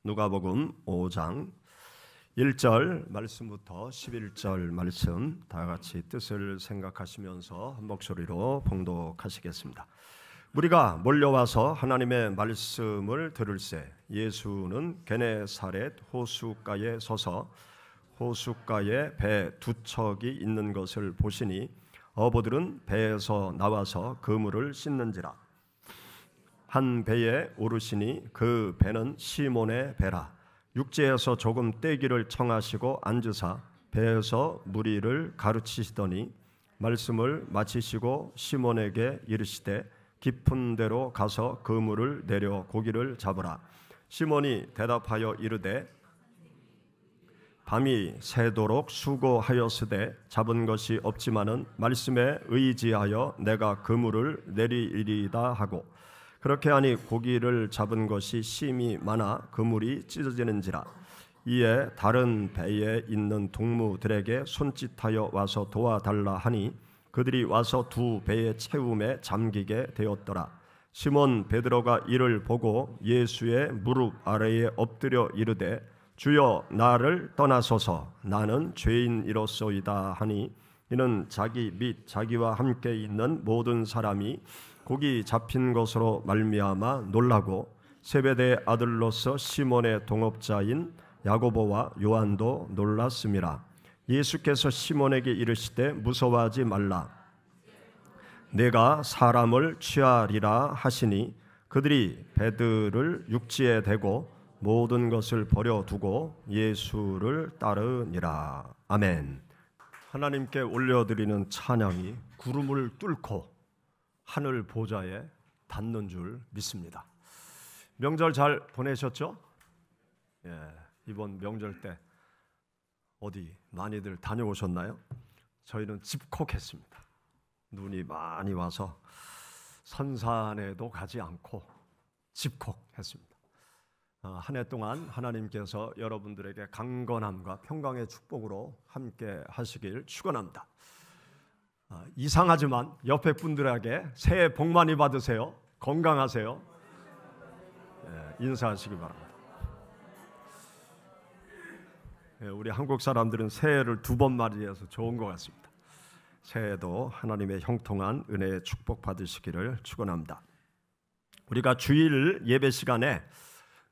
누가복음 5장 1절 말씀부터 11절 말씀 다 같이 뜻을 생각하시면서 한 목소리로 봉독하시겠습니다. 우리가 몰려와서 하나님의 말씀을 들을새 예수는 게네사렛 호숫가에 서서 호숫가에 배 두 척이 있는 것을 보시니 어부들은 배에서 나와서 그물을 씻는지라. 한 배에 오르시니 그 배는 시몬의 배라. 육지에서 조금 떼기를 청하시고 앉으사 배에서 무리를 가르치시더니 말씀을 마치시고 시몬에게 이르시되 깊은 데로 가서 그물을 내려 고기를 잡으라. 시몬이 대답하여 이르되 밤이 새도록 수고하였으되 잡은 것이 없지만은 말씀에 의지하여 내가 그물을 내리리이다 하고 그렇게 하니 고기를 잡은 것이 심히 많아 그물이 찢어지는지라. 이에 다른 배에 있는 동무들에게 손짓하여 와서 도와달라 하니 그들이 와서 두 배의 채움에 잠기게 되었더라. 시몬 베드로가 이를 보고 예수의 무릎 아래에 엎드려 이르되 주여 나를 떠나소서 나는 죄인이로소이다 하니 이는 자기 및 자기와 함께 있는 모든 사람이 고기 잡힌 것으로 말미암아 놀라고 세베대의 아들로서 시몬의 동업자인 야고보와 요한도 놀랐음이라. 예수께서 시몬에게 이르시되 무서워하지 말라 내가 사람을 취하리라 하시니 그들이 배들을 육지에 대고 모든 것을 버려두고 예수를 따르니라. 아멘. 하나님께 올려드리는 찬양이 구름을 뚫고 하늘 보좌에 닿는 줄 믿습니다. 명절 잘 보내셨죠? 이번 명절 때 어디 많이들 다녀오셨나요? 저희는 집콕했습니다. 눈이 많이 와서 선산에도 가지 않고 집콕했습니다. 한 해 동안 하나님께서 여러분들에게 강건함과 평강의 축복으로 함께 하시길 축원합니다. 이상하지만 옆에 분들에게 새해 복 많이 받으세요. 건강하세요. 인사하시기 바랍니다. 우리 한국 사람들은 새해를 두 번 맞이해서 좋은 것 같습니다. 새해도 하나님의 형통한 은혜의 축복 받으시기를 축원합니다. 우리가 주일 예배 시간에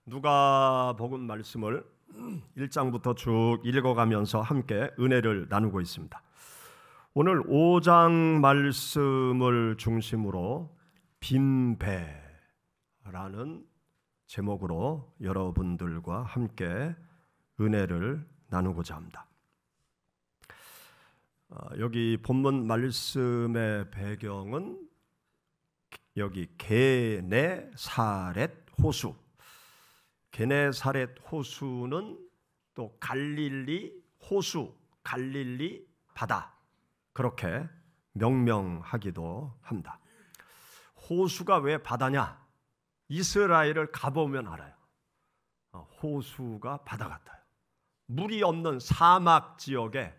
누가복음 말씀을 1장부터 쭉 읽어가면서 함께 은혜를 나누고 있습니다. 오늘 5장 말씀을 중심으로 빈배라는 제목으로 여러분들과 함께 은혜를 나누고자 합니다. 여기 본문 말씀의 배경은 여기 게네사렛 호수. 게네사렛 호수는 또 갈릴리 호수, 갈릴리 바다 그렇게 명명하기도 합니다. 호수가 왜 바다냐? 이스라엘을 가보면 알아요. 호수가 바다 같아요. 물이 없는 사막 지역에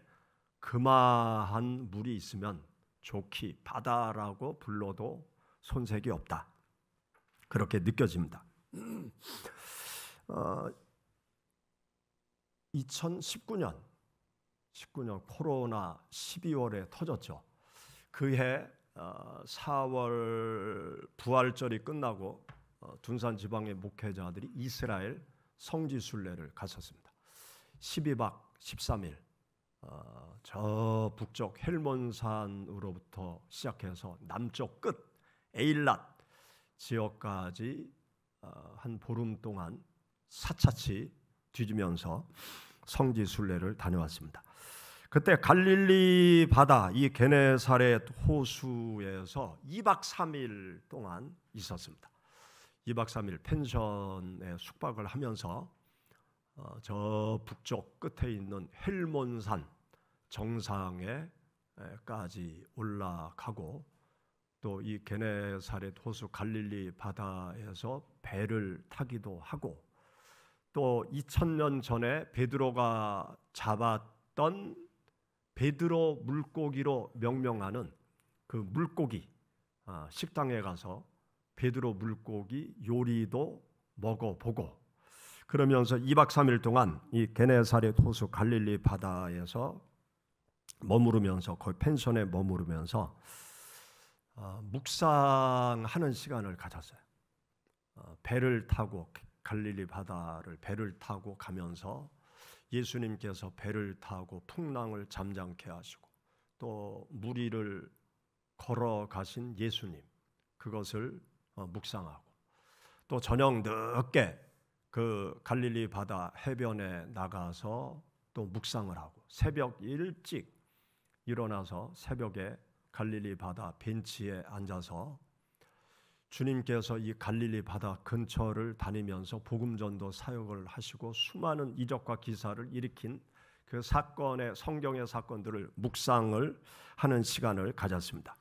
그마한 물이 있으면 좋기 바다라고 불러도 손색이 없다. 그렇게 느껴집니다. 2019년 코로나 12월에 터졌죠. 그해 4월 부활절이 끝나고 둔산 지방의 목회자들이 이스라엘 성지 순례를 갔었습니다. 12박 13일 저 북쪽 헬몬산으로부터 시작해서 남쪽 끝 에일랏 지역까지 한 보름 동안 사차치 뒤지면서 성지 순례를 다녀왔습니다. 그때 갈릴리 바다 이 게네사렛 호수에서 2박 3일 동안 있었습니다. 2박 3일 펜션에 숙박을 하면서 저 북쪽 끝에 있는 헬몬산 정상에까지 올라가고 또 이 게네사렛 호수 갈릴리 바다에서 배를 타기도 하고 또 2000년 전에 베드로가 잡았던 베드로 물고기로 명명하는 그 물고기 식당에 가서 베드로 물고기 요리도 먹어보고 그러면서 2박 3일 동안 이 게네사렛 호수 갈릴리 바다에서 머무르면서, 거의 펜션에 머무르면서 묵상하는 시간을 가졌어요. 배를 타고 갈릴리 바다를 배를 타고 가면서 예수님께서 배를 타고 풍랑을 잠잠케 하시고 또 물 위를 걸어가신 예수님, 그것을 묵상하고, 또 저녁 늦게 그 갈릴리 바다 해변에 나가서 또 묵상을 하고, 새벽 일찍 일어나서 새벽에 갈릴리 바다 벤치에 앉아서 주님께서 이 갈릴리 바다 근처를 다니면서 복음전도 사역을 하시고 수많은 이적과 기사를 일으킨 그 사건의, 성경의 사건들을 묵상을 하는 시간을 가졌습니다.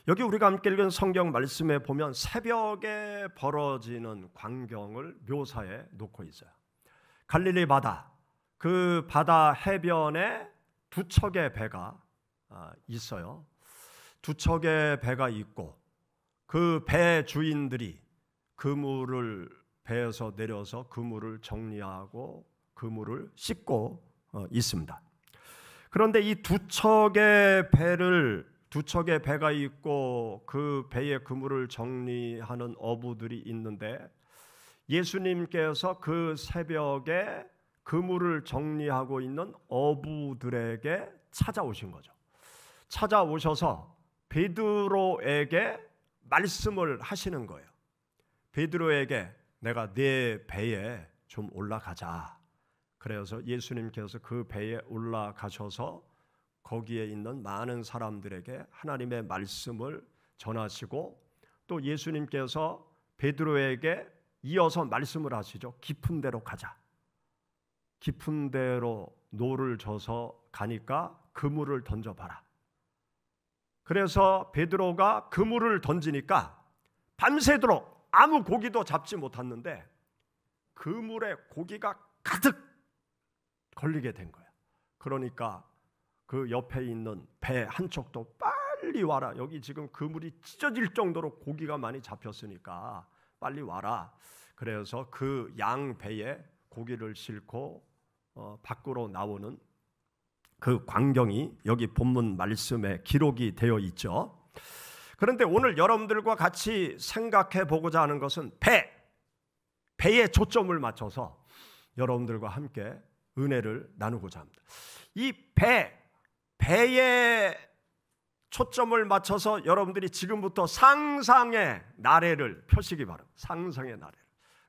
여기 우리가 함께 읽은 성경 말씀에 보면 새벽에 벌어지는 광경을 묘사해 놓고 있어요. 갈릴리 바다, 그 바다 해변에 두 척의 배가 있어요. 두 척의 배가 있고 그 배 주인들이 그물을 배에서 내려서 그물을 정리하고 그물을 씻고 있습니다. 그런데 이 두 척의 배가 있고 그 배의 그물을 정리하는 어부들이 있는데, 예수님께서 그 새벽에 그물을 정리하고 있는 어부들에게 찾아오신 거죠. 찾아오셔서 베드로에게 말씀을 하시는 거예요. 베드로에게 내가 네 배에 좀 올라가자. 그래서 예수님께서 그 배에 올라가셔서 거기에 있는 많은 사람들에게 하나님의 말씀을 전하시고, 또 예수님께서 베드로에게 이어서 말씀을 하시죠. 깊은 데로 가자. 깊은 데로 노를 져서 가니까 그물을 던져봐라. 그래서 베드로가 그물을 던지니까 밤새도록 아무 고기도 잡지 못했는데 그물에 고기가 가득 걸리게 된 거야. 그러니까 그 옆에 있는 배 한쪽도 빨리 와라. 여기 지금 그물이 찢어질 정도로 고기가 많이 잡혔으니까 빨리 와라. 그래서 그 양 배에 고기를 싣고 밖으로 나오는 그 광경이 여기 본문 말씀에 기록이 되어 있죠. 그런데 오늘 여러분들과 같이 생각해 보고자 하는 것은 배에 초점을 맞춰서 여러분들과 함께 은혜를 나누고자 합니다. 이 배에 초점을 맞춰서 여러분들이 지금부터 상상의 나래를 펴시기 바랍니다. 상상의 나래를.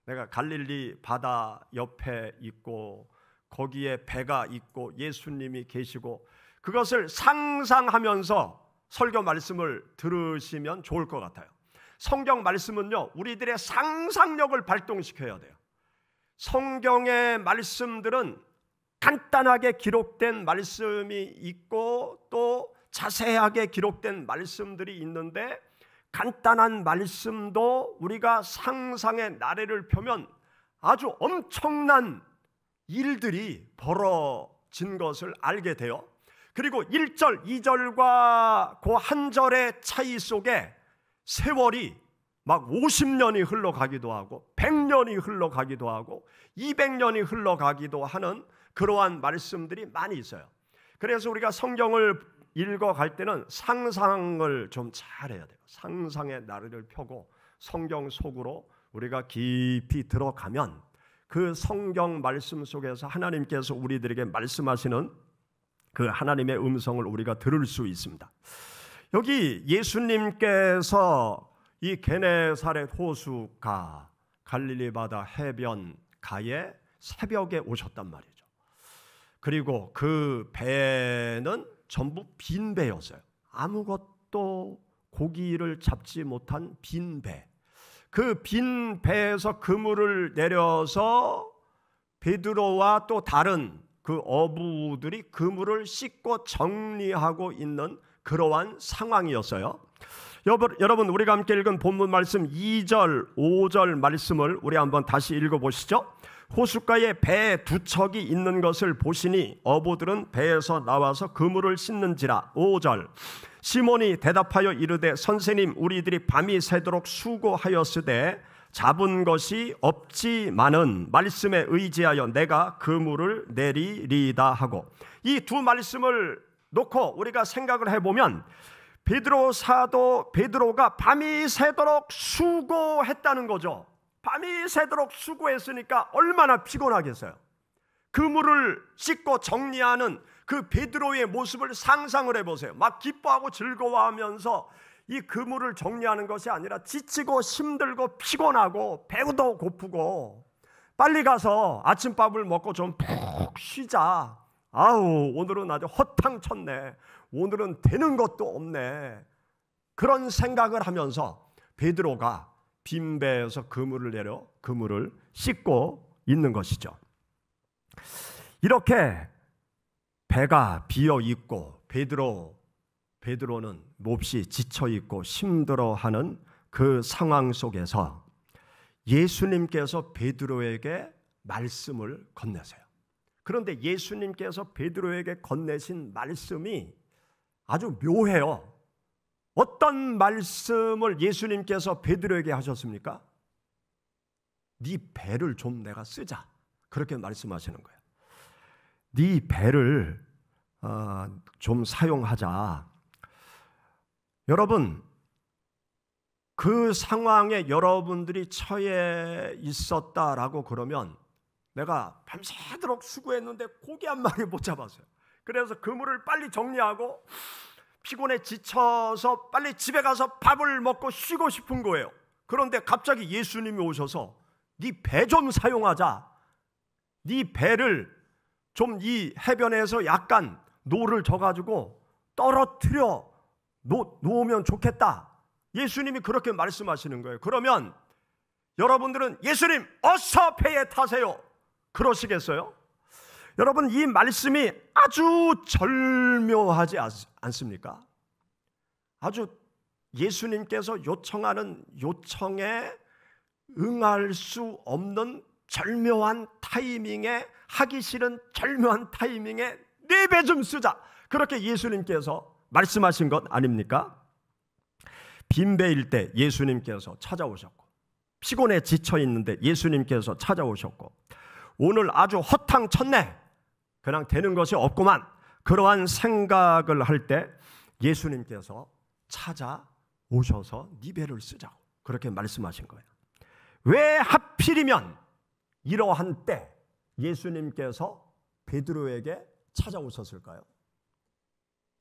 내가 갈릴리 바다 옆에 있고 거기에 배가 있고 예수님이 계시고, 그것을 상상하면서 설교 말씀을 들으시면 좋을 것 같아요. 성경 말씀은요, 우리들의 상상력을 발동시켜야 돼요. 성경의 말씀들은 간단하게 기록된 말씀이 있고 또 자세하게 기록된 말씀들이 있는데, 간단한 말씀도 우리가 상상의 나래를 펴면 아주 엄청난 일들이 벌어진 것을 알게 돼요. 그리고 1절, 2절과 그 한 절의 차이 속에 세월이 막 50년이 흘러가기도 하고 100년이 흘러가기도 하고 200년이 흘러가기도 하는 그러한 말씀들이 많이 있어요. 그래서 우리가 성경을 읽어갈 때는 상상을 좀 잘해야 돼요. 상상의 나래를 펴고 성경 속으로 우리가 깊이 들어가면 그 성경 말씀 속에서 하나님께서 우리들에게 말씀하시는 그 하나님의 음성을 우리가 들을 수 있습니다. 여기 예수님께서 이 게네사렛 호수가 갈릴리 바다 해변가에 새벽에 오셨단 말이죠. 그리고 그 배는 전부 빈 배였어요. 아무것도 고기를 잡지 못한 빈 배. 그 빈 배에서 그물을 내려서 베드로와 또 다른 그 어부들이 그물을 씻고 정리하고 있는 그러한 상황이었어요. 여러분, 우리가 함께 읽은 본문 말씀 2절, 5절 말씀을 우리 한번 다시 읽어보시죠. 호숫가에 배 두 척이 있는 것을 보시니 어부들은 배에서 나와서 그물을 씻는지라. 5절, 시몬이 대답하여 이르되 선생님, 우리들이 밤이 새도록 수고하였으되 잡은 것이 없지만은 말씀에 의지하여 내가 그물을 내리리이다 하고, 이 두 말씀을 놓고 우리가 생각을 해보면 베드로 사도 베드로가 밤이 새도록 수고했다는 거죠. 밤이 새도록 수고했으니까 얼마나 피곤하겠어요. 그물을 씻고 정리하는 그 베드로의 모습을 상상을 해보세요. 막 기뻐하고 즐거워하면서 이 그물을 정리하는 것이 아니라 지치고 힘들고 피곤하고 배도 고프고 빨리 가서 아침밥을 먹고 좀 푹 쉬자. 아우, 오늘은 아주 허탕쳤네. 오늘은 되는 것도 없네. 그런 생각을 하면서 베드로가 빈배에서 그물을 내려 그물을 씻고 있는 것이죠. 이렇게 배가 비어 있고 베드로는 몹시 지쳐 있고 힘들어하는 그 상황 속에서 예수님께서 베드로에게 말씀을 건네세요. 그런데 예수님께서 베드로에게 건네신 말씀이 아주 묘해요. 어떤 말씀을 예수님께서 베드로에게 하셨습니까? 네 배를 좀 내가 쓰자. 그렇게 말씀하시는 거예요. 네 배를 좀 사용하자. 여러분, 그 상황에 여러분들이 처해 있었다라고 그러면 내가 밤새도록 수고했는데 고기 한 마리 못 잡았어요. 그래서 그물을 빨리 정리하고 피곤해 지쳐서 빨리 집에 가서 밥을 먹고 쉬고 싶은 거예요. 그런데 갑자기 예수님이 오셔서 네 배 좀 사용하자. 네 배를 좀 이 해변에서 약간 노를 져가지고 떨어뜨려 놓으면 좋겠다. 예수님이 그렇게 말씀하시는 거예요. 그러면 여러분들은 예수님 어서 배에 타세요. 그러시겠어요? 여러분, 이 말씀이 아주 절묘하지 않습니까? 아주 예수님께서 요청하는 요청에 응할 수 없는 절묘한 타이밍에, 하기 싫은 절묘한 타이밍에 네 배 좀 쓰자. 그렇게 예수님께서 말씀하신 것 아닙니까? 빈배일 때 예수님께서 찾아오셨고, 피곤해 지쳐 있는데 예수님께서 찾아오셨고, 오늘 아주 허탕쳤네, 그냥 되는 것이 없구만, 그러한 생각을 할 때 예수님께서 찾아오셔서 네 배를 쓰자고 그렇게 말씀하신 거예요. 왜 하필이면 이러한 때 예수님께서 베드로에게 찾아오셨을까요?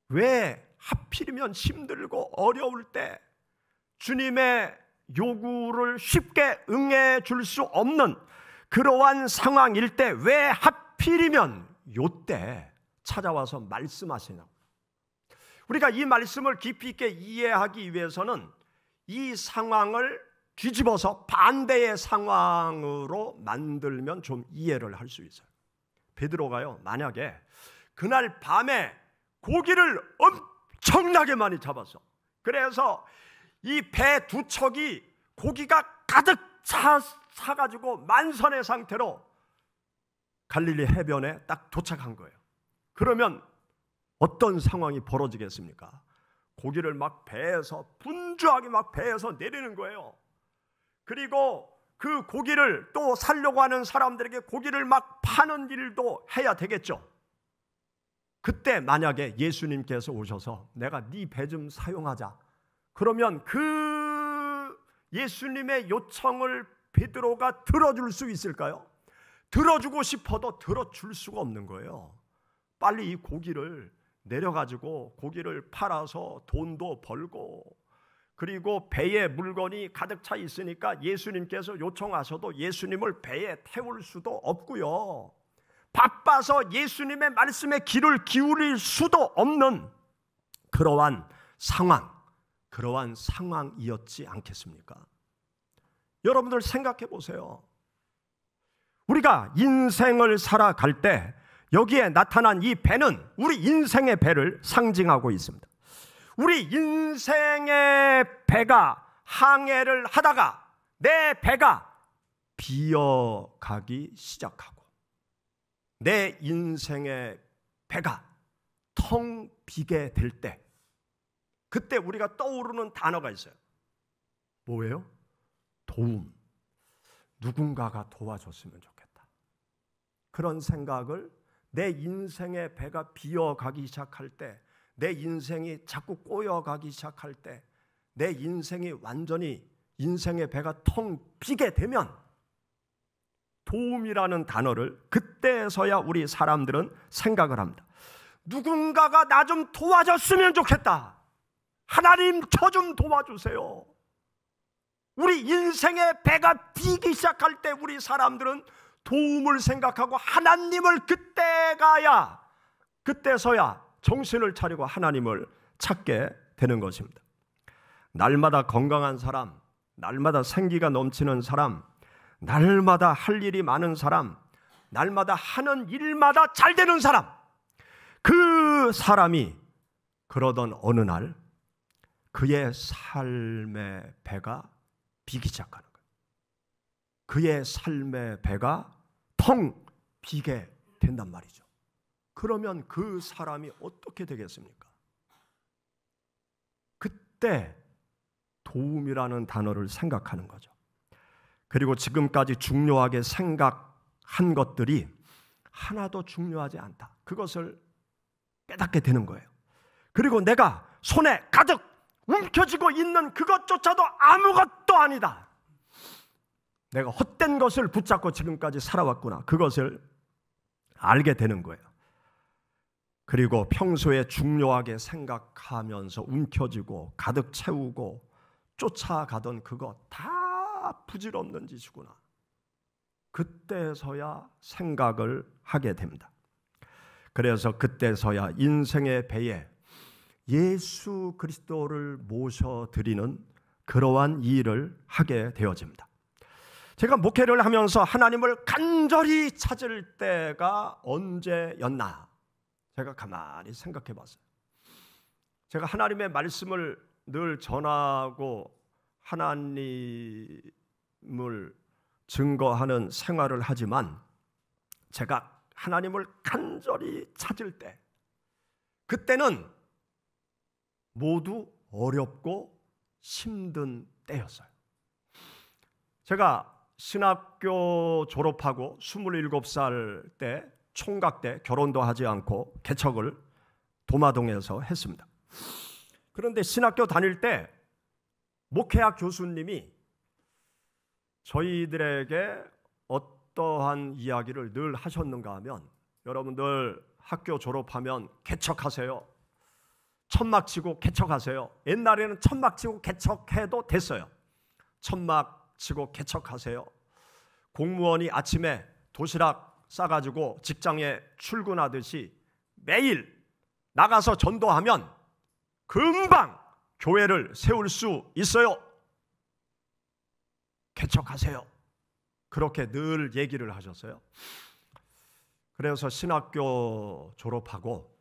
왜 하필이면 힘들고 어려울 때 주님의 요구를 쉽게 응해 줄 수 없는 그러한 상황일 때 왜 하필이면 요때 찾아와서 말씀하시냐고. 우리가 이 말씀을 깊이 있게 이해하기 위해서는 이 상황을 뒤집어서 반대의 상황으로 만들면 좀 이해를 할 수 있어요. 베드로가요, 만약에 그날 밤에 고기를 엄청나게 많이 잡았어. 그래서 이 배 두 척이 고기가 가득 차가지고 만선의 상태로 갈릴리 해변에 딱 도착한 거예요. 그러면 어떤 상황이 벌어지겠습니까? 고기를 막 배에서 분주하게 막 배에서 내리는 거예요. 그리고 그 고기를 또 살려고 하는 사람들에게 고기를 막 파는 일도 해야 되겠죠. 그때 만약에 예수님께서 오셔서 내가 네 배 좀 사용하자, 그러면 그 예수님의 요청을 베드로가 들어줄 수 있을까요? 들어주고 싶어도 들어줄 수가 없는 거예요. 빨리 이 고기를 내려가지고 고기를 팔아서 돈도 벌고, 그리고 배에 물건이 가득 차 있으니까 예수님께서 요청하셔도 예수님을 배에 태울 수도 없고요. 바빠서 예수님의 말씀에 귀를 기울일 수도 없는 그러한 상황이었지 않겠습니까? 여러분들 생각해 보세요. 우리가 인생을 살아갈 때 여기에 나타난 이 배는 우리 인생의 배를 상징하고 있습니다. 우리 인생의 배가 항해를 하다가 내 배가 비어가기 시작하고 내 인생의 배가 텅 비게 될 때, 그때 우리가 떠오르는 단어가 있어요. 뭐예요? 도움, 누군가가 도와줬으면 좋겠다. 그런 생각을 내 인생의 배가 비어가기 시작할 때, 내 인생이 자꾸 꼬여가기 시작할 때, 내 인생이 완전히 인생의 배가 텅 비게 되면 도움이라는 단어를 그때서야 우리 사람들은 생각을 합니다. 누군가가 나 좀 도와줬으면 좋겠다. 하나님 저 좀 도와주세요. 우리 인생의 배가 비기 시작할 때 우리 사람들은 도움을 생각하고 하나님을 그때서야 정신을 차리고 하나님을 찾게 되는 것입니다. 날마다 건강한 사람, 날마다 생기가 넘치는 사람, 날마다 할 일이 많은 사람, 날마다 하는 일마다 잘 되는 사람, 그 사람이 그러던 어느 날 그의 삶의 배가 비기 시작하는 거예요. 그의 삶의 배가 텅 비게 된단 말이죠. 그러면 그 사람이 어떻게 되겠습니까? 그때 도움이라는 단어를 생각하는 거죠. 그리고 지금까지 중요하게 생각한 것들이 하나도 중요하지 않다. 그것을 깨닫게 되는 거예요. 그리고 내가 손에 가득 움켜쥐고 있는 그것조차도 아무것도 아니다. 내가 헛된 것을 붙잡고 지금까지 살아왔구나. 그것을 알게 되는 거예요. 그리고 평소에 중요하게 생각하면서 움켜쥐고 가득 채우고 쫓아가던 그거 다 부질없는 짓이구나. 그때서야 생각을 하게 됩니다. 그래서 그때서야 인생의 배에 예수 그리스도를 모셔드리는 그러한 일을 하게 되어집니다. 제가 목회를 하면서 하나님을 간절히 찾을 때가 언제였나? 제가 가만히 생각해 봤어요. 제가 하나님의 말씀을 늘 전하고 하나님을 증거하는 생활을 하지만 제가 하나님을 간절히 찾을 때, 그때는 모두 어렵고 힘든 때였어요. 제가 신학교 졸업하고 27살 때 총각 때 결혼도 하지 않고 개척을 도마동에서 했습니다. 그런데 신학교 다닐 때 목회학 교수님이 저희들에게 어떠한 이야기를 늘 하셨는가 하면, 여러분들 학교 졸업하면 개척하세요. 천막 치고 개척하세요. 옛날에는 천막 치고 개척해도 됐어요. 천막 치고 개척하세요. 공무원이 아침에 도시락 싸가지고 직장에 출근하듯이 매일 나가서 전도하면 금방 교회를 세울 수 있어요. 개척하세요. 그렇게 늘 얘기를 하셨어요. 그래서 신학교 졸업하고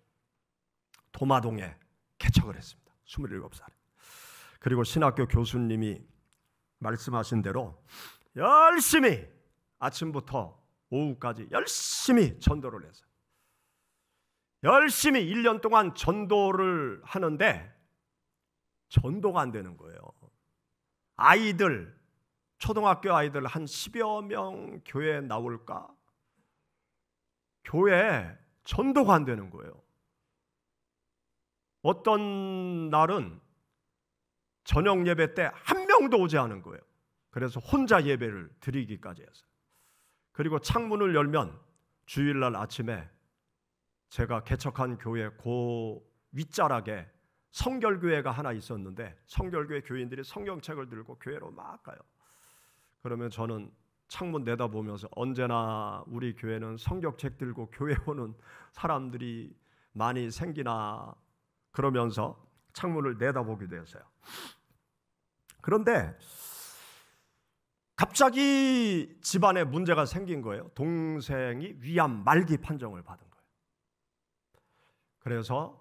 도마동에 개척을 했습니다. 27살에. 그리고 신학교 교수님이 말씀하신 대로 열심히 아침부터 오후까지 열심히 전도를 했어요. 열심히 1년 동안 전도를 하는데 전도가 안 되는 거예요. 아이들, 초등학교 아이들 한 10여 명 교회에 나올까? 교회에 전도가 안 되는 거예요. 어떤 날은 저녁 예배 때 한 명도 오지 않은 거예요. 그래서 혼자 예배를 드리기까지 했어요. 그리고 창문을 열면 주일날 아침에 제가 개척한 교회 그 윗자락에 성결교회가 하나 있었는데, 성결교회 교인들이 성경책을 들고 교회로 막 가요. 그러면 저는 창문 내다보면서 언제나 우리 교회는 성경책 들고 교회 오는 사람들이 많이 생기나 그러면서 창문을 내다보기도 했어요. 그런데 갑자기 집안에 문제가 생긴 거예요. 동생이 위암 말기 판정을 받은 거예요. 그래서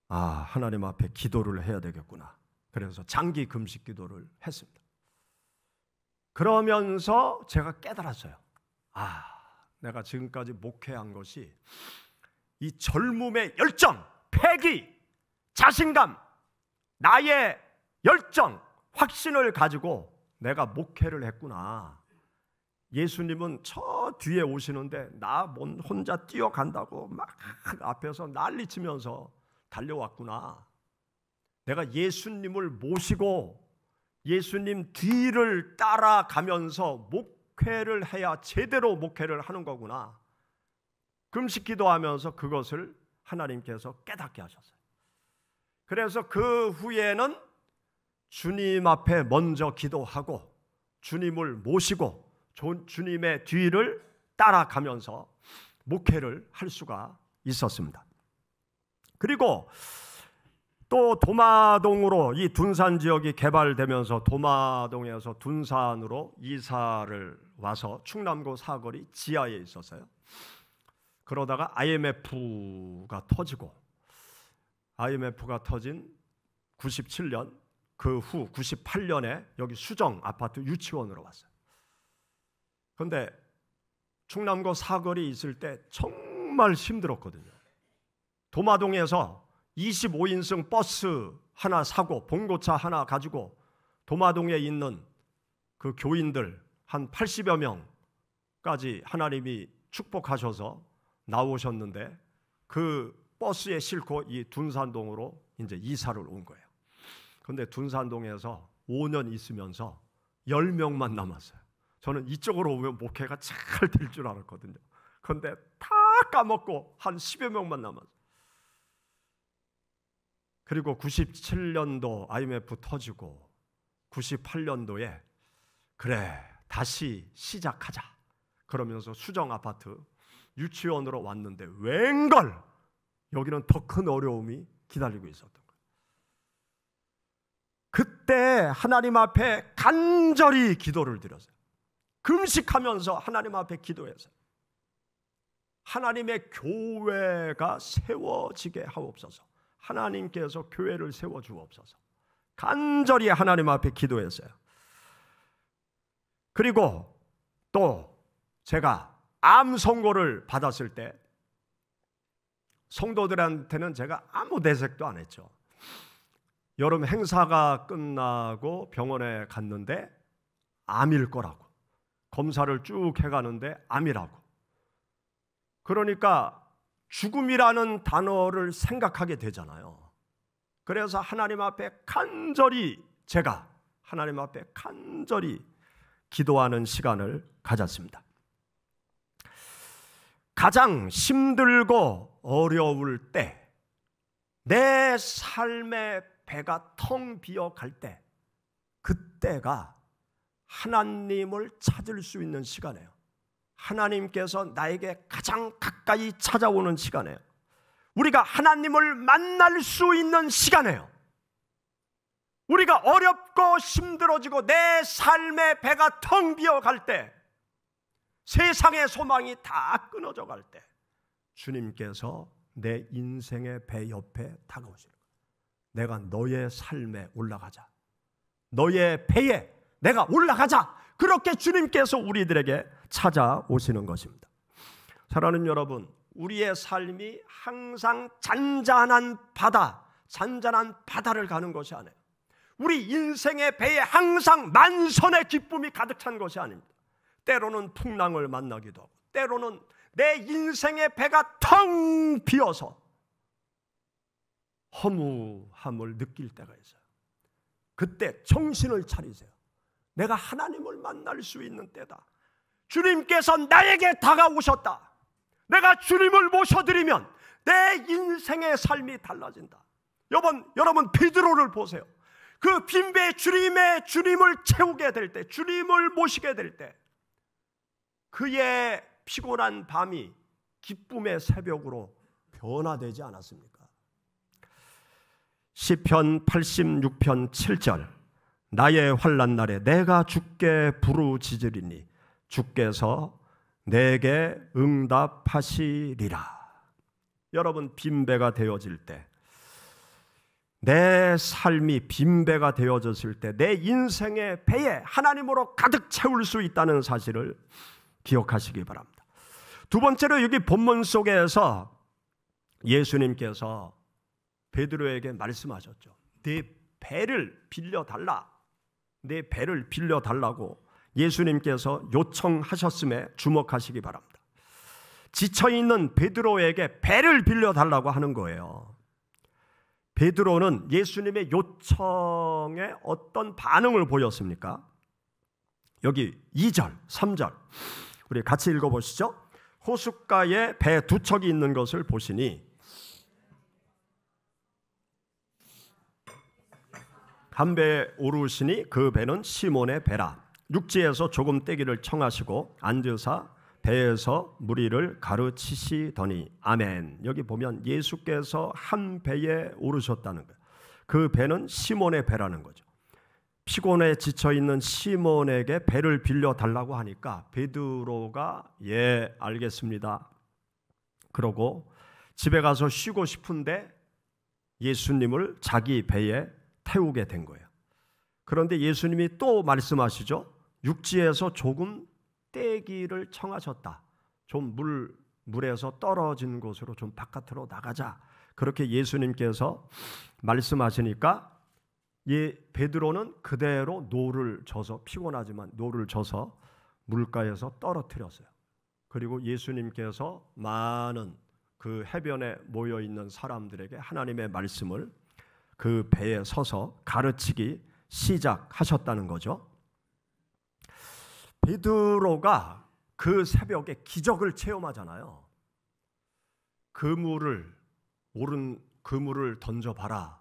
하나님 앞에 기도를 해야 되겠구나. 그래서 장기 금식 기도를 했습니다. 그러면서 제가 깨달았어요. 내가 지금까지 목회한 것이 이 젊음의 열정, 패기, 자신감, 나의 열정, 확신을 가지고 내가 목회를 했구나. 예수님은 저 뒤에 오시는데 나 혼자 뛰어간다고 막 앞에서 난리치면서 달려왔구나. 내가 예수님을 모시고 예수님 뒤를 따라가면서 목회를 해야 제대로 목회를 하는 거구나. 금식 기도하면서 그것을 하나님께서 깨닫게 하셨어요. 그래서 그 후에는 주님 앞에 먼저 기도하고 주님을 모시고 주님의 뒤를 따라가면서 목회를 할 수가 있었습니다. 그리고 또 도마동으로, 이 둔산 지역이 개발되면서 도마동에서 둔산으로 이사를 와서 충남고 사거리 지하에 있었어요. 그러다가 IMF가 터지고, IMF가 터진 97년, 그 후 98년에 여기 수정 아파트 유치원으로 왔어요. 그런데 충남고 사거리 있을 때 정말 힘들었거든요. 도마동에서 25인승 버스 하나 사고 봉고차 하나 가지고 도마동에 있는 그 교인들 한 80여 명까지 하나님이 축복하셔서 나오셨는데, 그 버스에 싣고 이 둔산동으로 이제 이사를 온 거예요. 그런데 둔산동에서 5년 있으면서 10명만 남았어요. 저는 이쪽으로 오면 목회가 잘 될 줄 알았거든요. 그런데 다 까먹고 한 10여 명만 남았어요. 그리고 97년도 IMF 터지고 98년도에 그래 다시 시작하자 그러면서 수정 아파트 유치원으로 왔는데 웬걸 여기는 더 큰 어려움이 기다리고 있었던 거예요. 그때 하나님 앞에 간절히 기도를 드렸어요. 금식하면서 하나님 앞에 기도했어요. 하나님의 교회가 세워지게 하옵소서. 하나님께서 교회를 세워주옵소서. 간절히 하나님 앞에 기도했어요. 그리고 또 제가 암 선고를 받았을 때 성도들한테는 제가 아무 내색도 안 했죠. 여름 행사가 끝나고 병원에 갔는데 암일 거라고, 검사를 쭉 해가는데 암이라고. 그러니까 죽음이라는 단어를 생각하게 되잖아요. 그래서 하나님 앞에 간절히, 제가 하나님 앞에 간절히 기도하는 시간을 가졌습니다. 가장 힘들고 어려울 때, 내 삶의 배가 텅 비어 갈 때, 그때가 하나님을 찾을 수 있는 시간이에요. 하나님께서 나에게 가장 가까이 찾아오는 시간이에요. 우리가 하나님을 만날 수 있는 시간이에요. 우리가 어렵고 힘들어지고 내 삶의 배가 텅 비어갈 때, 세상의 소망이 다 끊어져 갈 때, 주님께서 내 인생의 배 옆에 다가오시는 거예요. 내가 너의 삶에 올라가자, 너의 배에 내가 올라가자, 그렇게 주님께서 우리들에게 찾아오시는 것입니다. 사랑하는 여러분, 우리의 삶이 항상 잔잔한 바다를 가는 것이 아니에요. 우리 인생의 배에 항상 만선의 기쁨이 가득 찬 것이 아닙니다. 때로는 풍랑을 만나기도 하고, 때로는 내 인생의 배가 텅 비어서 허무함을 느낄 때가 있어요. 그때 정신을 차리세요. 내가 하나님을 만날 수 있는 때다. 주님께서 나에게 다가오셨다. 내가 주님을 모셔드리면 내 인생의 삶이 달라진다. 여러분 베드로를 보세요. 그 빈배에 주님을 채우게 될 때, 주님을 모시게 될 때, 그의 피곤한 밤이 기쁨의 새벽으로 변화되지 않았습니까? 시편 86편 7절, 나의 환난 날에 내가 주께 부르짖으리니 주께서 내게 응답하시리라. 여러분, 빈배가 되어질 때, 내 삶이 빈배가 되어졌을 때, 내 인생의 배에 하나님으로 가득 채울 수 있다는 사실을 기억하시기 바랍니다. 두 번째로, 여기 본문 속에서 예수님께서 베드로에게 말씀하셨죠. 네 배를 빌려달라. 내 배를 빌려달라고 예수님께서 요청하셨음에 주목하시기 바랍니다. 지쳐있는 베드로에게 배를 빌려달라고 하는 거예요. 베드로는 예수님의 요청에 어떤 반응을 보였습니까? 여기 2절, 3절 우리 같이 읽어보시죠. 호숫가에 배 두 척이 있는 것을 보시니 한 배에 오르시니 그 배는 시몬의 배라. 육지에서 조금 떼기를 청하시고 앉으사 배에서 무리를 가르치시더니. 아멘. 여기 보면 예수께서 한 배에 오르셨다는 거예요. 그 배는 시몬의 배라는 거죠. 피곤에 지쳐있는 시몬에게 배를 빌려달라고 하니까 베드로가 예 알겠습니다 그러고 집에 가서 쉬고 싶은데 예수님을 자기 배에 태우게 된 거예요. 그런데 예수님이 또 말씀하시죠. 육지에서 조금 떼기를 청하셨다. 좀 물에서 떨어진 곳으로 좀 바깥으로 나가자. 그렇게 예수님께서 말씀하시니까 베드로는 그대로 노를 져서, 피곤하지만 노를 져서 물가에서 떨어뜨렸어요. 그리고 예수님께서 많은 그 해변에 모여 있는 사람들에게 하나님의 말씀을 그 배에 서서 가르치기 시작하셨다는 거죠. 베드로가 그 새벽에 기적을 체험하잖아요. 그물을 던져봐라.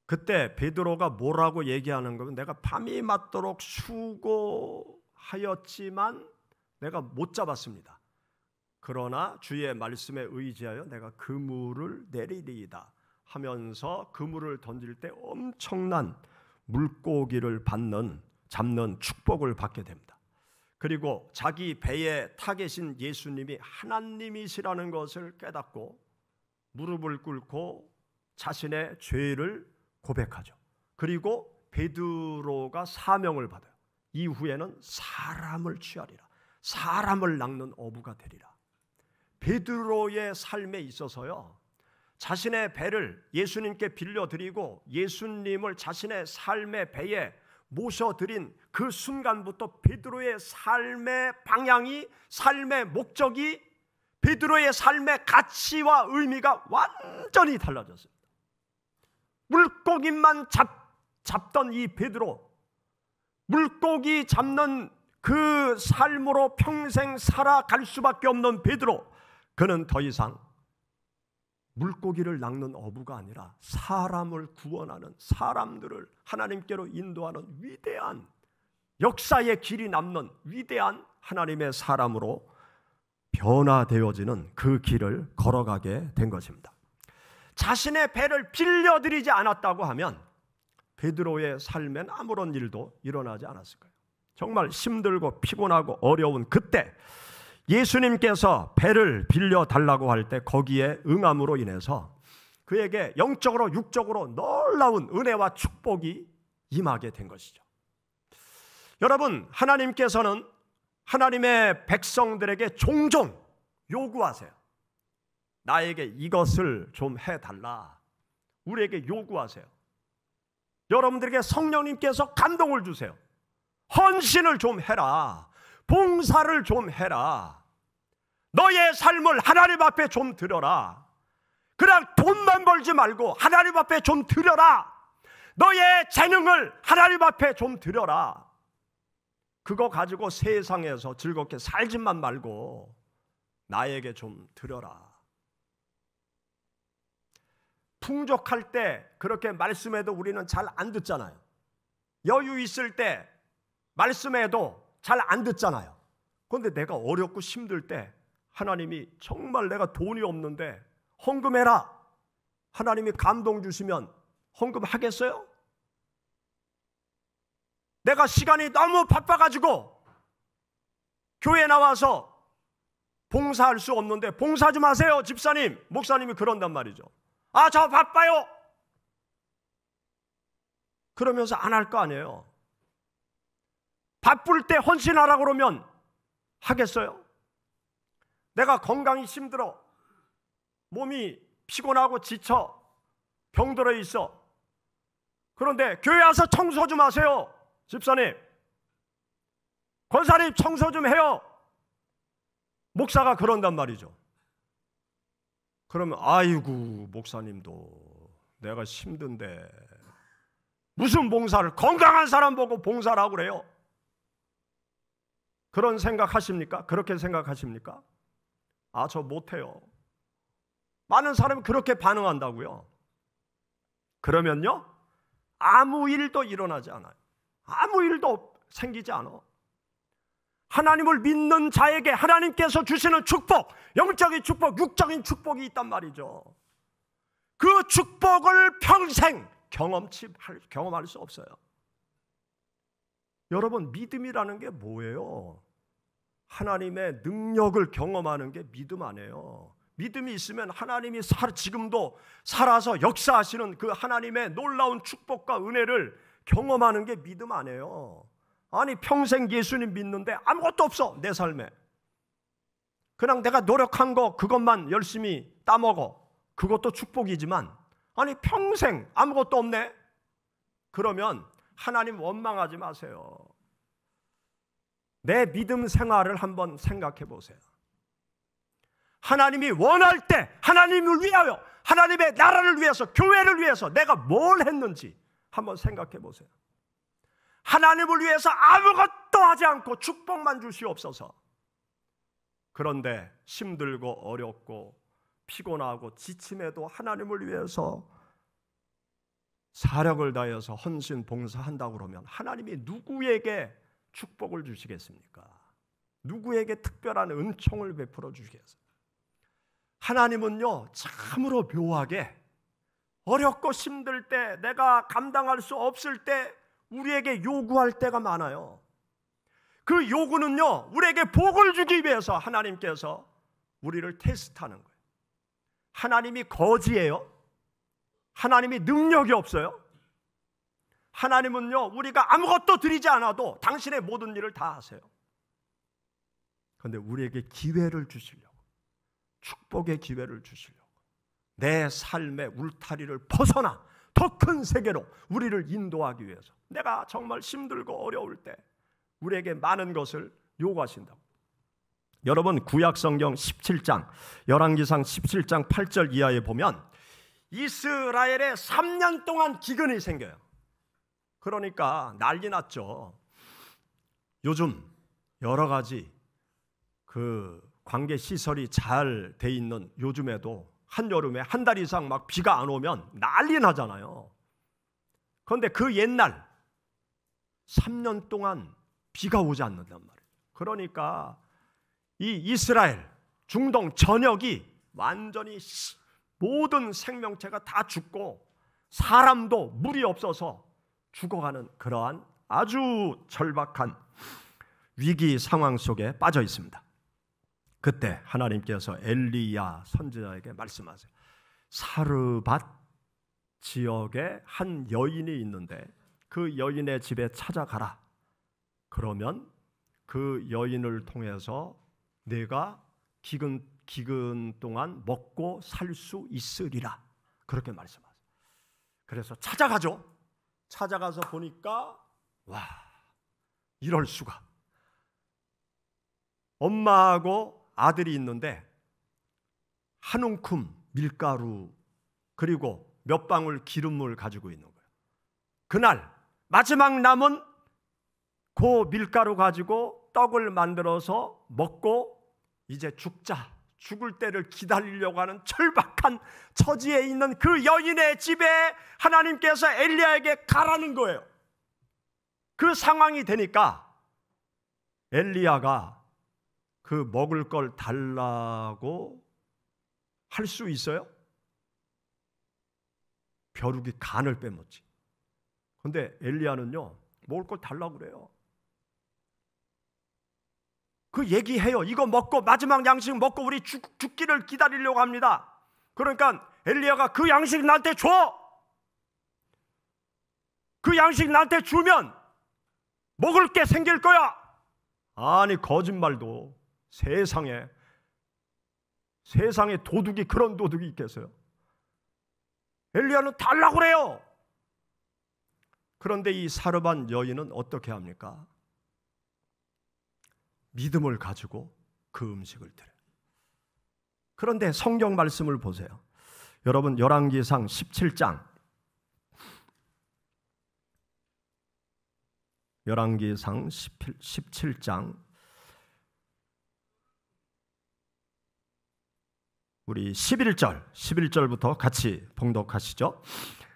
그때 베드로가 뭐라고 얘기하는 거면 내가 밤이 맞도록 수고하였지만 내가 못 잡았습니다. 그러나 주의 말씀에 의지하여 내가 그물을 내리리이다 하면서 그물을 던질 때 엄청난 물고기를 잡는 축복을 받게 됩니다. 그리고 자기 배에 타 계신 예수님이 하나님이시라는 것을 깨닫고 무릎을 꿇고 자신의 죄를 고백하죠. 그리고 베드로가 사명을 받아요. 이후에는 사람을 취하리라. 사람을 낚는 어부가 되리라. 베드로의 삶에 있어서요, 자신의 배를 예수님께 빌려드리고 예수님을 자신의 삶의 배에 모셔드린 그 순간부터 베드로의 삶의 방향이, 삶의 목적이, 베드로의 삶의 가치와 의미가 완전히 달라졌습니다. 물고기만 잡던 이 베드로, 물고기 잡는 그 삶으로 평생 살아갈 수밖에 없는 베드로, 그는 더 이상 물고기를 낚는 어부가 아니라 사람을 구원하는, 사람들을 하나님께로 인도하는 위대한, 역사의 길이 남는 위대한 하나님의 사람으로 변화되어지는 그 길을 걸어가게 된 것입니다. 자신의 배를 빌려드리지 않았다고 하면 베드로의 삶엔 아무런 일도 일어나지 않았을 거예요. 정말 힘들고 피곤하고 어려운 그때 예수님께서 배를 빌려달라고 할 때 거기에 응함으로 인해서 그에게 영적으로 육적으로 놀라운 은혜와 축복이 임하게 된 것이죠. 여러분, 하나님께서는 하나님의 백성들에게 종종 요구하세요. 나에게 이것을 좀 해달라. 우리에게 요구하세요. 여러분들에게 성령님께서 감동을 주세요. 헌신을 좀 해라. 봉사를 좀 해라. 너의 삶을 하나님 앞에 좀 드려라. 그냥 돈만 벌지 말고 하나님 앞에 좀 드려라. 너의 재능을 하나님 앞에 좀 드려라. 그거 가지고 세상에서 즐겁게 살지만 말고 나에게 좀 드려라. 풍족할 때 그렇게 말씀해도 우리는 잘 안 듣잖아요. 여유 있을 때 말씀해도 잘 안 듣잖아요. 그런데 내가 어렵고 힘들 때 하나님이 정말 내가 돈이 없는데 헌금해라. 하나님이 감동 주시면 헌금하겠어요? 내가 시간이 너무 바빠가지고 교회 나와서 봉사할 수 없는데 봉사 좀 하세요, 집사님, 목사님이 그런단 말이죠. 아, 저 바빠요. 그러면서 안 할 거 아니에요. 바쁠 때 헌신하라고 그러면 하겠어요? 내가 건강이 힘들어, 몸이 피곤하고 지쳐 병들어 있어. 그런데 교회 와서 청소 좀 하세요. 집사님, 권사님 청소 좀 해요. 목사가 그런단 말이죠. 그러면 아이고 목사님도 내가 힘든데 무슨 봉사를, 건강한 사람 보고 봉사를 하고 그래요. 그런 생각하십니까? 그렇게 생각하십니까? 아, 저 못해요. 많은 사람이 그렇게 반응한다고요. 그러면요, 아무 일도 일어나지 않아요. 아무 일도 생기지 않아. 하나님을 믿는 자에게 하나님께서 주시는 축복, 영적인 축복, 육적인 축복이 있단 말이죠. 그 축복을 평생 경험할 수 없어요. 여러분, 믿음이라는 게 뭐예요? 하나님의 능력을 경험하는 게 믿음 아니에요. 믿음이 있으면 하나님이 지금도 살아서 역사하시는 그 하나님의 놀라운 축복과 은혜를 경험하는 게 믿음 아니에요. 아니, 평생 예수님 믿는데 아무것도 없어, 내 삶에. 그냥 내가 노력한 거 그것만 열심히 따먹어. 그것도 축복이지만, 아니 평생 아무것도 없네? 그러면 하나님 원망하지 마세요. 내 믿음 생활을 한번 생각해 보세요. 하나님이 원할 때 하나님을 위하여, 하나님의 나라를 위해서, 교회를 위해서 내가 뭘 했는지 한번 생각해 보세요. 하나님을 위해서 아무것도 하지 않고 축복만 주시옵소서. 그런데 힘들고 어렵고 피곤하고 지침에도 하나님을 위해서 사력을 다해서 헌신 봉사한다고 그러면 하나님이 누구에게 축복을 주시겠습니까? 누구에게 특별한 은총을 베풀어 주시겠어요? 하나님은요, 참으로 묘하게 어렵고 힘들 때, 내가 감당할 수 없을 때 우리에게 요구할 때가 많아요. 그 요구는요, 우리에게 복을 주기 위해서 하나님께서 우리를 테스트하는 거예요. 하나님이 거지예요? 하나님이 능력이 없어요? 하나님은요, 우리가 아무것도 드리지 않아도 당신의 모든 일을 다 하세요. 그런데 우리에게 기회를 주시려고, 축복의 기회를 주시려고, 내 삶의 울타리를 벗어나 더 큰 세계로 우리를 인도하기 위해서, 내가 정말 힘들고 어려울 때 우리에게 많은 것을 요구하신다고. 여러분, 구약성경 17장, 열왕기상 17장 8절 이하에 보면 이스라엘에 3년 동안 기근이 생겨요. 그러니까 난리 났죠. 요즘 여러 가지 그 관계 시설이 잘 돼 있는 요즘에도 한여름에 한 달 이상 막 비가 안 오면 난리 나잖아요. 그런데 그 옛날 3년 동안 비가 오지 않는단 말이에요. 그러니까 이 이스라엘 중동 전역이 완전히 모든 생명체가 다 죽고 사람도 물이 없어서 죽어가는 그러한 아주 절박한 위기 상황 속에 빠져 있습니다. 그때 하나님께서 엘리야 선지자에게 말씀하세요. 사르밧 지역에 한 여인이 있는데 그 여인의 집에 찾아가라. 그러면 그 여인을 통해서 내가 기근 동안 먹고 살 수 있으리라. 그렇게 말씀하세요. 그래서 찾아가죠. 찾아가서 보니까 와, 이럴 수가. 엄마하고 아들이 있는데 한 움큼 밀가루 그리고 몇 방울 기름을 가지고 있는 거예요. 그날 마지막 남은 그 밀가루 가지고 떡을 만들어서 먹고 이제 죽을 때를 기다리려고 하는 절박한 처지에 있는 그 여인의 집에 하나님께서 엘리야에게 가라는 거예요. 그 상황이 되니까 엘리야가 그 먹을 걸 달라고 할 수 있어요? 벼룩이 간을 빼먹지. 그런데 엘리야는요, 먹을 걸 달라고 그래요. 그 얘기해요. 이거 먹고 마지막 양식 먹고 우리 죽기를 기다리려고 합니다. 그러니까 엘리야가 그 양식 나한테 줘. 그 양식 나한테 주면 먹을 게 생길 거야. 아니, 거짓말도 세상에 도둑이 그런 도둑이 있겠어요? 엘리야는 달라고 그래요. 그런데 이 사르반 여인은 어떻게 합니까? 믿음을 가지고 그 음식을 드려요. 그런데 성경 말씀을 보세요. 여러분, 열왕기상 17장, 열왕기상 17장, 우리 11절부터 같이 봉독하시죠.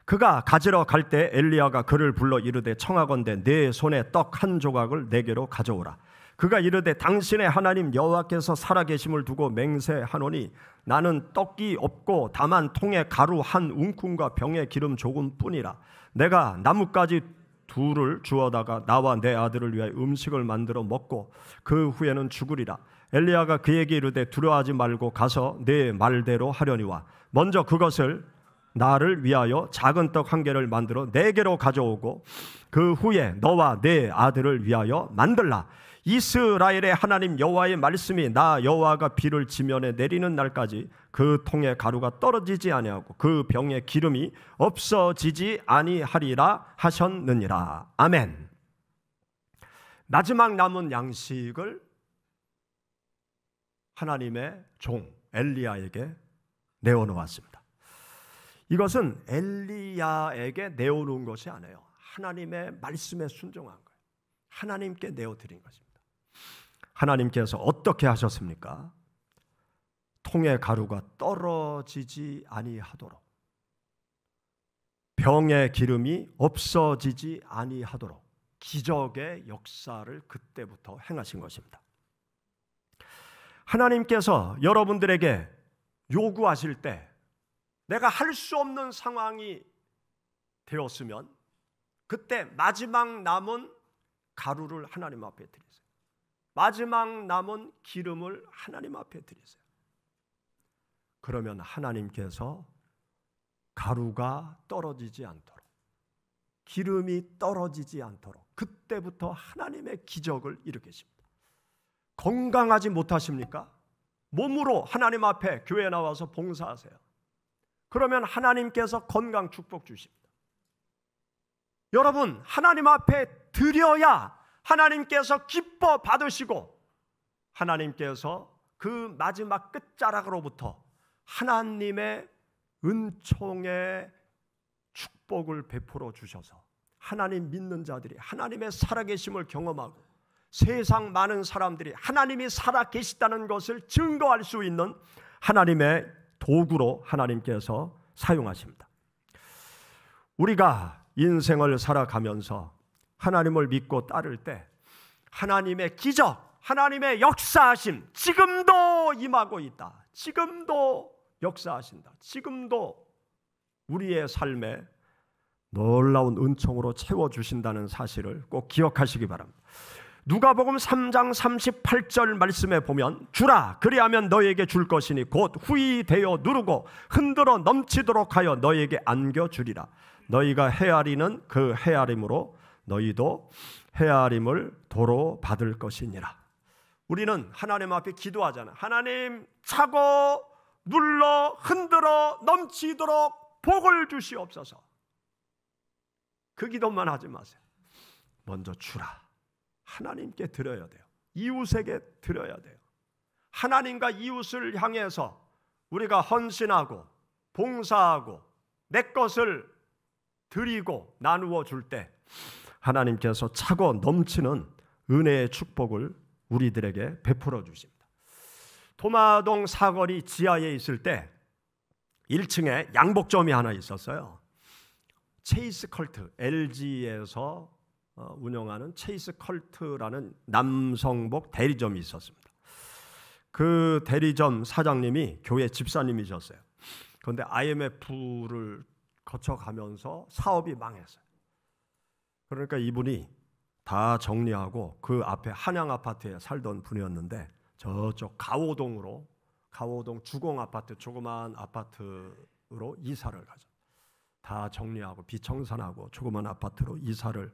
그가 가지러 갈 때 엘리야가 그를 불러 이르되 청하건대 내 손에 떡 한 조각을 내게로 가져오라. 그가 이르되 당신의 하나님 여호와께서 살아계심을 두고 맹세하노니 나는 떡이 없고 다만 통에 가루 한 웅큼과 병에 기름 조금뿐이라. 내가 나뭇가지 둘을 주어다가 나와 내 아들을 위하여 음식을 만들어 먹고 그 후에는 죽으리라. 엘리야가 그에게 이르되 두려워하지 말고 가서 내 말대로 하려니와 먼저 그것을 나를 위하여 작은 떡 한 개를 만들어 내게로 가져오고 그 후에 너와 내 아들을 위하여 만들라. 이스라엘의 하나님 여호와의 말씀이 나 여호와가 비를 지면에 내리는 날까지 그 통에 가루가 떨어지지 아니하고 그 병에 기름이 없어지지 아니하리라 하셨느니라. 아멘. 마지막 남은 양식을 하나님의 종 엘리야에게 내어놓았습니다. 이것은 엘리야에게 내어놓은 것이 아니에요. 하나님의 말씀에 순종한 거예요. 하나님께 내어드린 것입니다. 하나님께서 어떻게 하셨습니까? 통의 가루가 떨어지지 아니하도록, 병의 기름이 없어지지 아니하도록 기적의 역사를 그때부터 행하신 것입니다. 하나님께서 여러분들에게 요구하실 때 내가 할 수 없는 상황이 되었으면 그때 마지막 남은 가루를 하나님 앞에 드리세요. 마지막 남은 기름을 하나님 앞에 드리세요. 그러면 하나님께서 가루가 떨어지지 않도록, 기름이 떨어지지 않도록 그때부터 하나님의 기적을 일으키십니다. 건강하지 못하십니까? 몸으로 하나님 앞에 교회에 나와서 봉사하세요. 그러면 하나님께서 건강 축복 주십니다. 여러분, 하나님 앞에 드려야 하나님께서 기뻐 받으시고 하나님께서 그 마지막 끝자락으로부터 하나님의 은총의 축복을 베풀어 주셔서 하나님 믿는 자들이 하나님의 살아계심을 경험하고 세상 많은 사람들이 하나님이 살아계시다는 것을 증거할 수 있는 하나님의 도구로 하나님께서 사용하십니다. 우리가 인생을 살아가면서 하나님을 믿고 따를 때 하나님의 기적, 하나님의 역사하심 지금도 임하고 있다. 지금도 역사하신다. 지금도 우리의 삶에 놀라운 은총으로 채워주신다는 사실을 꼭 기억하시기 바랍니다. 누가복음 3장 38절 말씀에 보면 주라 그리하면 너에게 줄 것이니 곧 후히 되어 누르고 흔들어 넘치도록 하여 너에게 안겨주리라. 너희가 헤아리는 그 헤아림으로 너희도 헤아림을 도로 받을 것이니라. 우리는 하나님 앞에 기도하잖아요. 하나님 차고 눌러 흔들어 넘치도록 복을 주시옵소서. 그 기도만 하지 마세요. 먼저 주라. 하나님께 드려야 돼요. 이웃에게 드려야 돼요. 하나님과 이웃을 향해서 우리가 헌신하고 봉사하고 내 것을 드리고 나누어 줄 때 하나님께서 차고 넘치는 은혜의 축복을 우리들에게 베풀어 주십니다. 도마동 사거리 지하에 있을 때 1층에 양복점이 하나 있었어요. 체이스 컬트, LG에서 운영하는 체이스 컬트라는 남성복 대리점이 있었습니다. 그 대리점 사장님이 교회 집사님이셨어요. 그런데 IMF를 거쳐가면서 사업이 망했어요. 그러니까 이분이 다 정리하고 그 앞에 한양 아파트에 살던 분이었는데 저쪽 가오동 주공 아파트, 조그만 아파트로 이사를 가죠. 다 정리하고 비청산하고 조그만 아파트로 이사를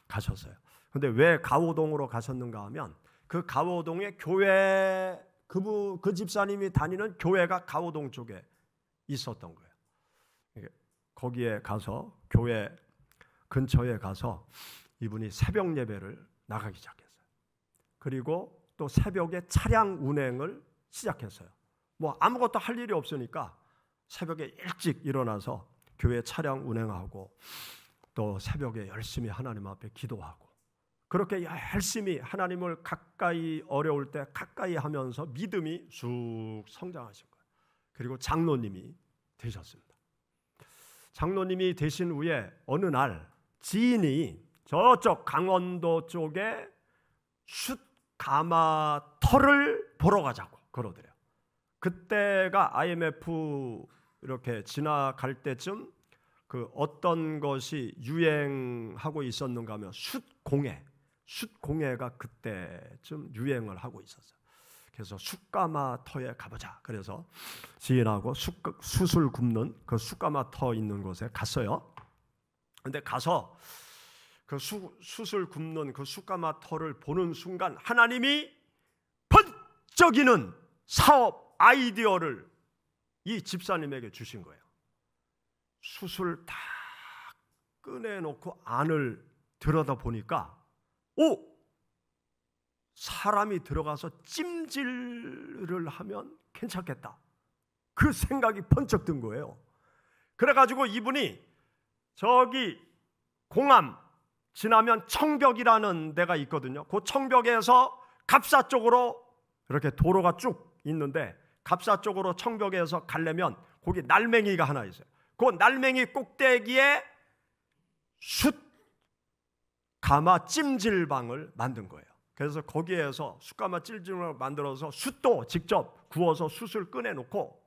가셨어요. 그런데 왜 가오동으로 가셨는가 하면 그 가오동에 교회, 그 집사님이 다니는 교회가 가오동 쪽에 있었던 거예요. 거기에 가서 교회 근처에 가서 이분이 새벽 예배를 나가기 시작했어요. 그리고 또 새벽에 차량 운행을 시작했어요. 뭐 아무것도 할 일이 없으니까 새벽에 일찍 일어나서 교회 차량 운행하고 또 새벽에 열심히 하나님 앞에 기도하고 그렇게 열심히 하나님을 가까이 어려울 때 가까이 하면서 믿음이 쑥 성장하신 거예요. 그리고 장로님이 되셨습니다. 장로님이 되신 후에 어느 날 지인이 저쪽 강원도 쪽에 숫가마터를 보러 가자고 그러더래요. 그때가 IMF 이렇게 지나갈 때쯤 그 어떤 것이 유행하고 있었는가 하면 숫공예가 그때쯤 유행을 하고 있었어요. 그래서 숫가마터에 가보자. 그래서 지인하고 숯을 굽는 그 숫가마터 있는 곳에 갔어요. 근데 가서 그 숯을 굽는 그 숫가마터를 보는 순간 하나님이 번쩍이는 사업 아이디어를 이 집사님에게 주신 거예요. 숯을 다 꺼내놓고 안을 들여다보니까 사람이 들어가서 찜질을 하면 괜찮겠다. 그 생각이 번쩍 든 거예요. 그래가지고 이분이 저기 공암 지나면 청벽이라는 데가 있거든요. 그 청벽에서 갑사 쪽으로 이렇게 도로가 쭉 있는데 갑사 쪽으로 청벽에서 가려면 거기 날맹이가 하나 있어요. 그 날맹이 꼭대기에 숯가마 찜질방을 만든 거예요. 그래서 거기에서 숯가마 찜질방을 만들어서 숯도 직접 구워서 숯을 꺼내놓고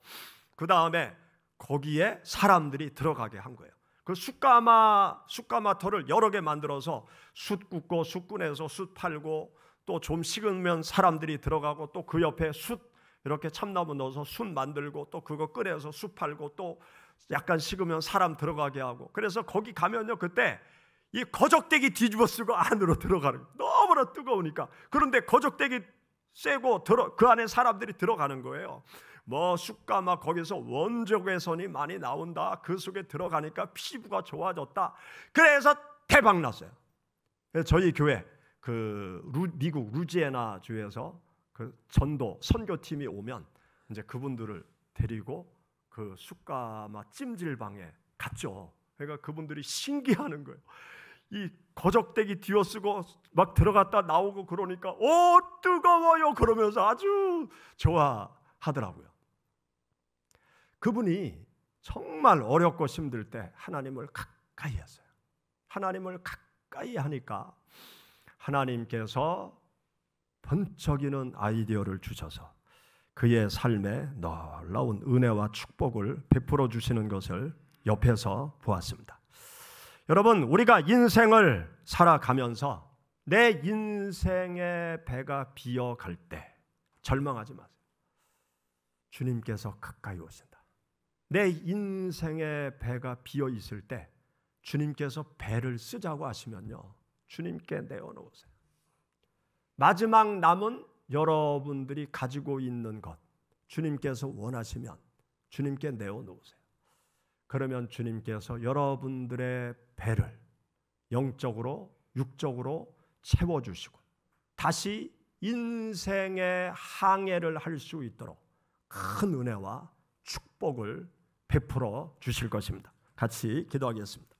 그 다음에 거기에 사람들이 들어가게 한 거예요. 그 숯가마터를 여러 개 만들어서 숯 굽고 숯 꺼내서 숯 팔고 또 좀 식으면 사람들이 들어가고 또 그 옆에 숯 이렇게 참나무 넣어서 숯 만들고 또 그거 꺼내서 숯 팔고 또 약간 식으면 사람 들어가게 하고 그래서 거기 가면요 그때 이 거적대기 뒤집어 쓰고 안으로 들어가는 거예요. 너무나 뜨거우니까. 그런데 거적대기 쐬고 그 안에 사람들이 들어가는 거예요. 뭐 숯가마 거기서 원적외선이 많이 나온다. 그 속에 들어가니까 피부가 좋아졌다. 그래서 대박 났어요. 저희 교회 미국 루지애나 주에서 그 전도 선교팀이 오면 이제 그분들을 데리고 그 숯가마 찜질방에 갔죠. 그러니까 그분들이 신기하는 거예요. 이 거적대기 뒤어쓰고 막 들어갔다 나오고 그러니까 뜨거워요 그러면서 아주 좋아하더라고요. 그분이 정말 어렵고 힘들 때 하나님을 가까이 했어요. 하나님을 가까이 하니까 하나님께서 번쩍이는 아이디어를 주셔서 그의 삶에 놀라운 은혜와 축복을 베풀어 주시는 것을 옆에서 보았습니다. 여러분, 우리가 인생을 살아가면서 내 인생의 배가 비어갈 때 절망하지 마세요. 주님께서 가까이 오신다. 내 인생의 배가 비어 있을 때 주님께서 배를 쓰자고 하시면요, 주님께 내어놓으세요. 마지막 남은 여러분들이 가지고 있는 것 주님께서 원하시면 주님께 내어놓으세요. 그러면 주님께서 여러분들의 배를 영적으로 육적으로 채워주시고 다시 인생의 항해를 할 수 있도록 큰 은혜와 축복을 베풀어 주실 것입니다. 같이 기도하겠습니다.